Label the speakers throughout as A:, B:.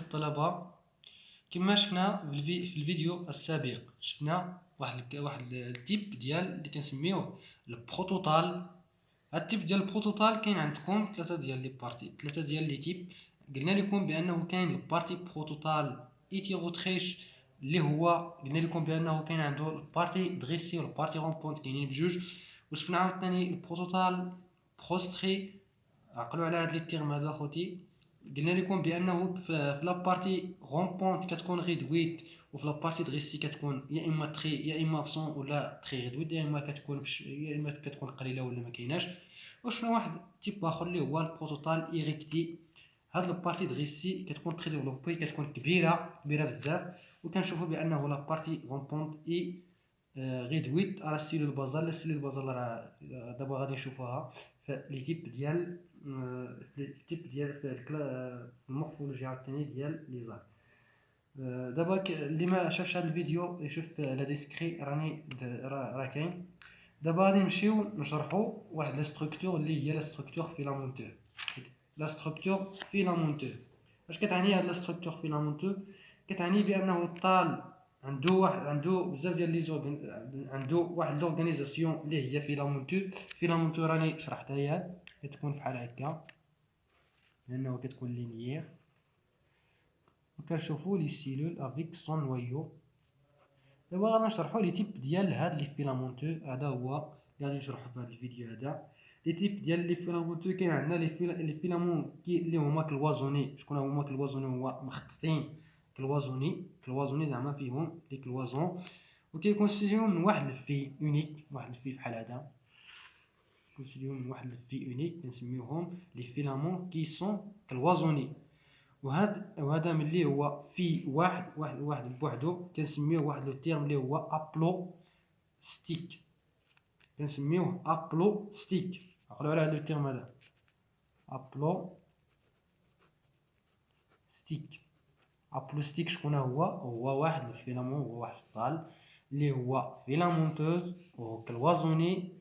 A: الطلبة، كما شفنا في الفيديو السابق شفنا واحد التيب ديال اللي كنسميوه البروتوتال. هاد التيب ديال البروتوتال كاين عندكم ثلاثة ديال لي بارتي، ثلاثة ديال لي تيب. قلنا لكم بانه كاين البارتي بروتوتال ايتيغوتريش اللي هو قلنا لكم بانه كاين عنده البارتي دريسي والبارتي رومبونت كاينين بجوج. وشفنا عاوتاني البروتوتال بروستري. عقلوا على هاد لي تيرم هذا خوتي. قلنا لكم بانه في لابارتي رومبونت كتكون ريدويت، وفي لابارتي دريسي كتكون يا اما تري يا اما ابسون ولا تري ريدويت، يا اما كتكون قليله ولا ما كايناش. وشفنا واحد تيب اخر اللي هو البروتوتال ايريكتي. هاد لابارتي دريسي كتكون تري ديفلوبي، كتكون كبيره بزاف، وكنشوفوا بانه لابارتي رومبونت اي ريدويت على السيلول بازال. السيلول بازال راه دابا غادي نشوفوها في لي تيب ديال المورفولوجي عاوتاني ديال لي زار. دابا اللي ما شافش هذا الفيديو يشوف لا ديسكري راه كاين. دابا غادي نمشيو نشرحوا واحد لا ستركتور اللي هي لا ستركتور فيلامونتور. لا ستركتور فيلامونتور اش كتعني؟ هاد لا ستركتور فيلامونتور كتعني بانه الطال عنده بزاف ديال لي عنده واحد لورغانيزاسيون اللي هي فيلامونتور. فيلامونتور راني شرحتها هي كتكون بحال هكا لانه كتكون لينيير، وكنشوفوا لي سيلول افيك سون نويو. دابا غادي نشرحوا لي تيب ديال هاد لي فيلامونتور. هذا هو اللي غادي نشرحو في هاد الفيديو هذا. لي تيب ديال لي فيلامونتور كاين عندنا لي فيلامون اللي هما كلوازوني. شكون هما كلوازوني؟ هو مخططين كلوازوني زعما فيهم لي كلوازون، وكيكونستيتيو من واحد الفي اونيك، واحد الفي بحال هذا كونستيتيو من واحد الفي اونيك كنسميوهم لي فيلامون كي سون كلوازوني. وهذا ملي هو في واحد بوحدو كنسميوه واحد لو تيرم اللي هو ابلو ستيك. كنسميوه ابلو ستيك. عقلوا على هذا لو تيرم هذا ابلو ستيك. ابلو ستيك شكون هو واحد الفيلامون، هو واحد الطال اللي هو فيلامونتوز وكلوازوني.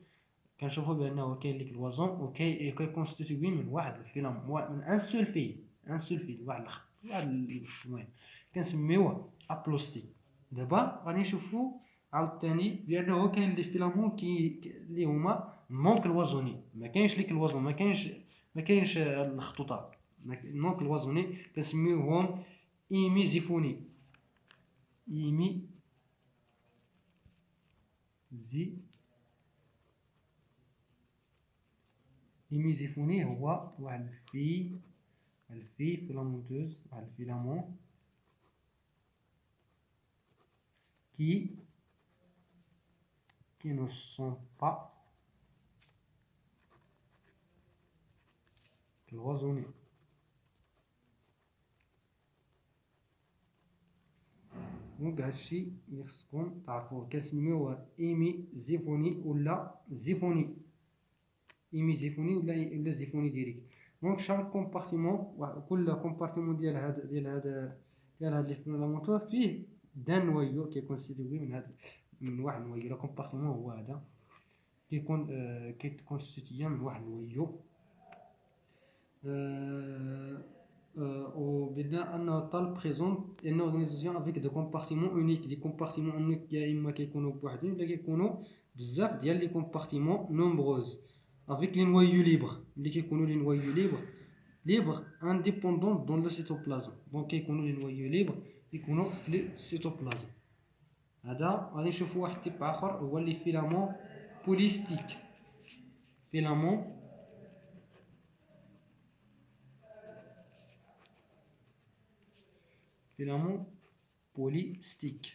A: كنشوفوا بانه كاين لي كلوازون وكيكونستيتيوي من واحد الفيلامون، من ان سول فيل واحد الخط، المهم كنسميوه ابلوستيك. دابا غادي نشوفوا عاوتاني بانه كاين لي فيلامون اللي هما نون كلوازوني. ما كاينش لي كلوازون، ما كاينش الخطوطات نون كلوازوني كنسميوهم ايميزيفوني. ايميزيفوني هو واحد الفي فيلامونتوز، واحد الفيلامون qui ne sont pas cloisonnés. دونك هادشي اللي خصكم تعرفوه. كنسميوه ايميزيفوني ولا زيفوني، ايميزيفوني ولا زيفوني ديريكت. دونك شاك كومبارتيمون، كل كومبارتيمون ديال هاد لي فيلامونتور فيه دان نويو كيكونستيتيوي من واحد نويو. لا كومبارتيمون هو هذا كيكونستيتيوي من واحد نويو. وبدا ان الطال بريزونت ان اورغانيزاسيون افيك دو كومبارتيمون اونيك. دي كومبارتيمون اونيك يا اما كيكونوا بوحدهم ولا كيكونوا بزاف ديال لي كومبارتيمون نومبروز افيك لي نويو ليبر. اللي كيكونوا لي نويو ليبر انديبوندون دون لو سيتوبلازم. دونك كيكونوا لي نويو ليبر يكونوا في لي سيتوبلازم. هذا غادي نشوفوا واحد تيب اخر هو لي فيلامون بوليستيك. فيلامون بوليستيك.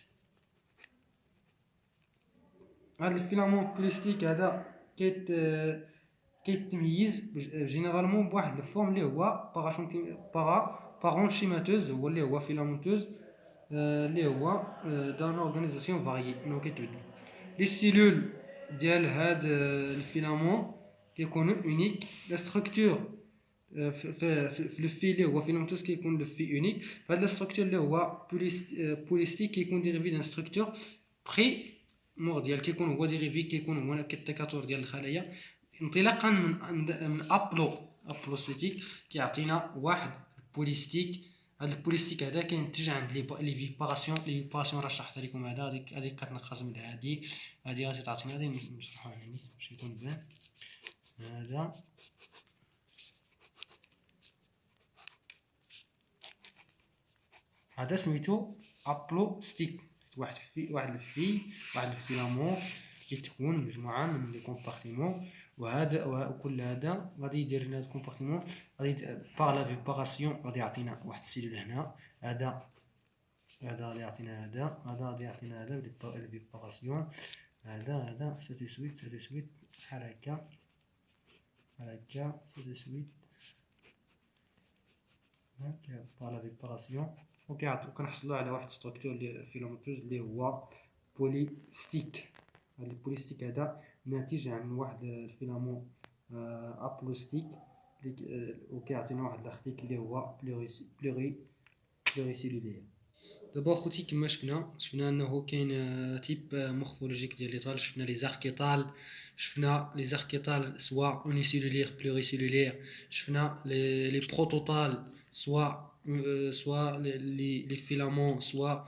A: هذا الفيلامون بوليستيك هذا كيتميز جينيرالمون بواحد الفورم اللي هو بارونشيماتوز، هو اللي هو فيلامونتوز اللي هو دان اورغانيزاسيون فاريي انه كيتبدل. لي سيلول ديال هاد الفيلامون كيكونوا اونيك. لا ستركتور في لو في اللي هو فيلامونتوز كيكون لو في اونيك. فهاد لا ستركتور اللي هو بوليستيك كيكون ديريفي دان ستركتور بري مورديال، كيكون هو ديريفي، كيكون هو كالتكاثر ديال الخلايا انطلاقا من ابلوستيك كيعطينا واحد بوليستيك هاد البوليستيك هذا كينتج عند لي فيباراسيون راه شرحتها لكم. هذا هذيك كتنقص من هادي غادي تعطينا، غادي نشرحوها يعني باش يكون بان. هذا سميتو ابلو ستيك. واحد الفيلامون كيتكون مجموعه من لي كومبارتيمون، وكل هذا غادي يدير لنا الكومبارتيمون غادي باغ لا فيباراسيون غادي يعطينا واحد السيلول هنا. هذا غادي يعطينا هذا غادي يعطينا هذا الفيباراسيون. هذا ساتو سويت بحال هكا ساتو سويت هكا باغ لا فيباراسيون، وكنحصلوا على واحد ستركتور فيلامنتوز اللي هو بوليستيك. هذا البوليستيك هذا ناتج عن واحد الفيلامون ابلوستيك وكيعطينا واحد الارتيكل اللي هو بلوريسيلولير. دابا خوتي كما شفنا انه كاين تيب مورفولوجيك ديال لي طال. شفنا لي زاركيطال سوا اونيسيلولير بلوريسيلولير، شفنا لي بروتوطال سوا لي فيلامون سوا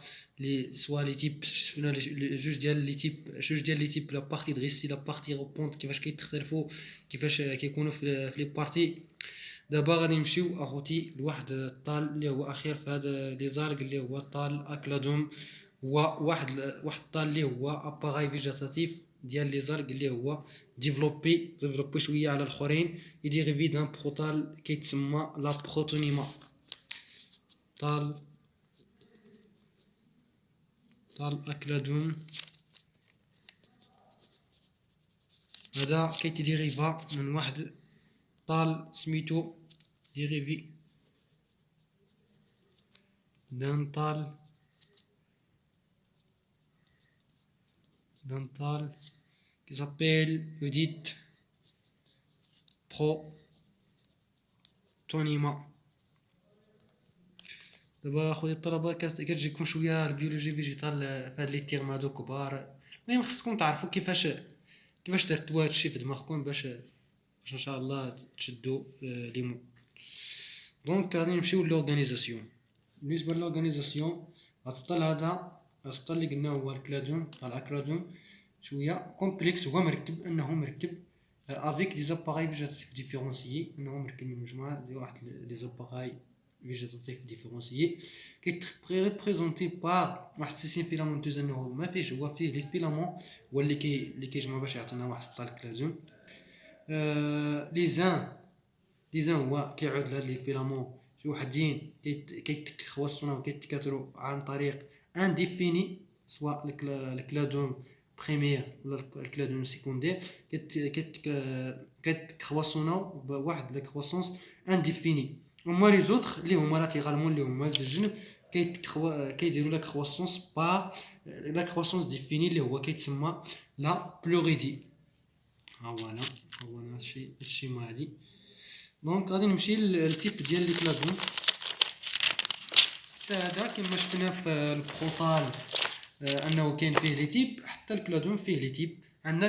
A: لي تيب. شفنا جوج ديال لي تيب لا بارتي دغيسي لا بارتي روبونت كيفاش كيتختلفوا، كيفاش كيكونوا في لي بارتي. دابا غادي نمشيو اخوتي لواحد الطال اللي هو اخير في هذا لي زارغ اللي هو طال اكلادوم. هو واحد الطال اللي هو اباغاي فيجيتاتيف ديال لي زارغ اللي هو ديفلوبي شويه على الاخرين، يديريفي دان بروتال كيتسمى لا بروتونيما. طال اكلادوم هذا كيتديريفا من واحد طال سميتو ديريفي دان طال qui s'appelle Udit Protonima. دابا خويا الطلبه كتجيكم شويه البيولوجي فيجيتال في هاد لي تيرم هادو كبار. المهم خصكم تعرفوا كيفاش درتوا هادشي في دماغكم باش ان شاء الله تشدوا لي مو. دونك غادي نمشيو لورغانيزاسيون. بالنسبه لورغانيزاسيون الطال هذا الطال اللي قلنا هو الكلادوم. طال اكلادوم شويه كومبلكس، هو مركب افيك دي زاباراي فيجيتاتيف ديفيرونسيي، انه مركب من مجموعه ديال واحد لي زاباراي فيجيتاتيف ديفيرونسيي كيتريبريزونتي بار واحد سيستيم فيلامونتوز. انه ما فيهش، هو فيه لي فيلامون هو اللي كيجمعوا باش يعطينا واحد الطال كلادوم. لي زان هو كيعود لهاد لي فيلامون شي وحدين كيتخوصونا وكيتكاثروا عن طريق انديفيني، سواء الكلادوم بريمير ولا الكلادوم سيكوندير كيتخوصونا بواحد لا كروسونس انديفيني. هما لي زوطخ اللي هما لاتيرالمون اللي هما الجنب كيديروا لا كروسونس بار لا كروسونس ديفيني اللي هو كيتسمى لا بلوريدي. هو انا هادشي ما هادي. دونك غادي نمشي للتيب ديال لي كلادوم. هذا كما شفنا في البروتال انه كاين فيه لي تيب، حتى الكلادوم فيه لي تيب. عندنا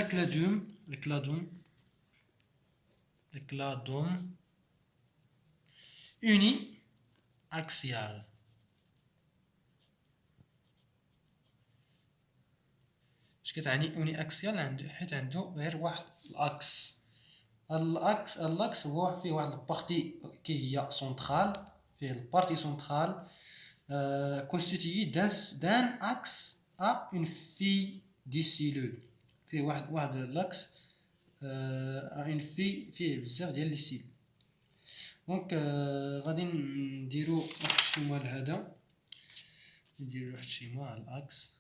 A: الكلادوم اوني اكسيال. اش كتعني اوني اكسيال؟ حيت عنده غير واحد الاكس هو فيه واحد البارتي كي هي سونترال، فيه البارتي سونترال constitué d'un axe à une fille des cellules. فيه واحد l'axe à une fille فيه بزاف ديال لي سيل. دونك غادي نديرو واحد الشيما لهذا، نديرو واحد الشيما على الاكس.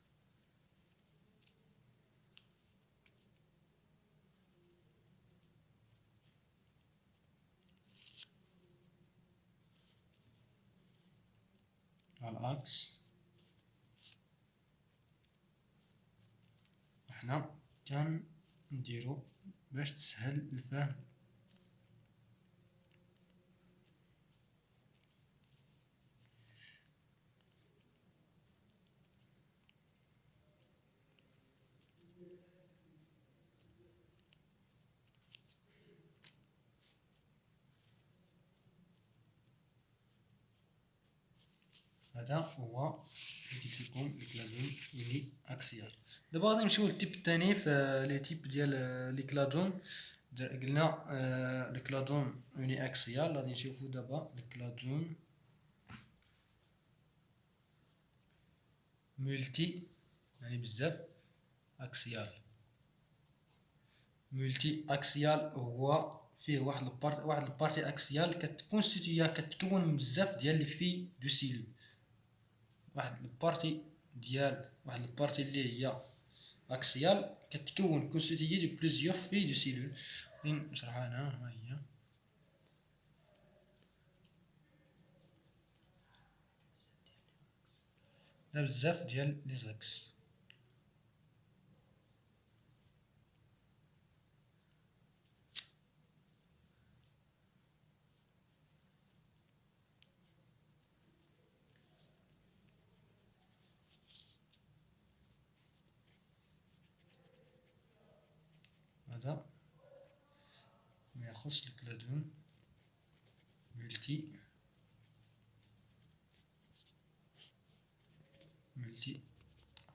A: وحنا كنديرو باش تسهل الفهم. هذا هو اللي جبت لكم الكلادون يوني اكسيال. دابا غادي نمشيو للتيب الثاني في لي تيب ديال لي كلادون. قلنا الكلادون يوني اكسيال، غادي نشوفو دابا الكلادون مولتي يعني بزاف اكسيال. مولتي اكسيال هو فيه واحد البارتي اكسيال كتكون من بزاف ديال لي في دو سيلول. واحد البارتي اللي هي اكسيال كتكون كونستيتيي دو بليزيور في دو سيلول. نشرحها هنا، ها هي. دا بزاف ديال لي زاكس. هذا ما يخص الكلادون مولتي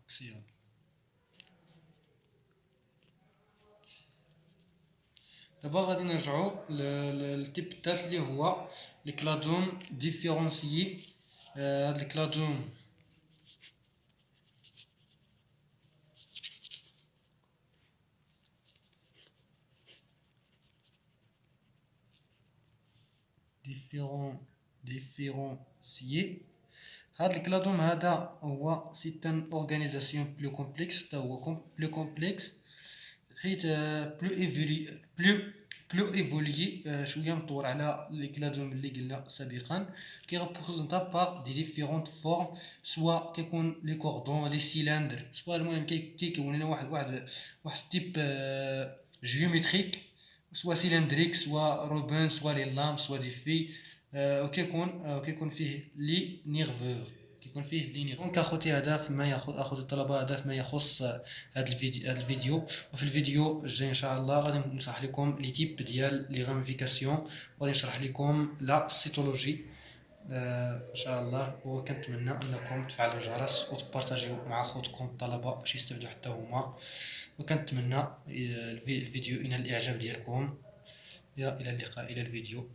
A: اكسيال. دابا غادي نرجعو للتيب الثالث اللي هو الكلادون ديفيرونسيي. هاد الكلادون ديفيرونسيي. هاد الكلادون هذا هو سي ان اورغانيزاسيون بلو كومبلكس، حتى هو بلو كومبلكس حيت بلو ايفولي شويه مطور على لي كلادون اللي قلنا سابقا. كي ريبريزونطا بار دي ديفيرونت فورم، سوا كيكون لي كوردون لي سيلندر، سوا المهم كيكون لنا واحد تيب جيومتريك، سوا سيلندريك، سوا روبن، سوا لي لام، سوا دي في. وكيكون فيه لي نيرفور، دونك اخوتي هذا فيما ياخذ اخوتي الطلبه، هذا فيما يخص هذا الفيديو. وفي الفيديو الجاي ان شاء الله غادي نشرح لكم لي تيب ديال لي راميفيكاسيون، وغادي نشرح لكم لا سيتولوجي ان شاء الله. وكنتمنى انكم تفعلوا الجرس وتبارطاجيو مع اخوتكم الطلبه باش يستافدوا حتى هما. وكنتمنى الفيديو ينال الاعجاب ديالكم. الى اللقاء، الى الفيديو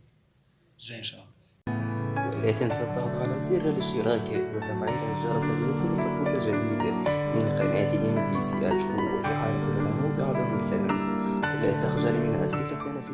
A: الجاي ان شاء الله.
B: لا تنسى الضغط على زر الاشتراك وتفعيل الجرس ليصلك كل جديد من قناة MBC. وفي حالة الغموض عدم الفهم لا تخجل من أسئلتنا في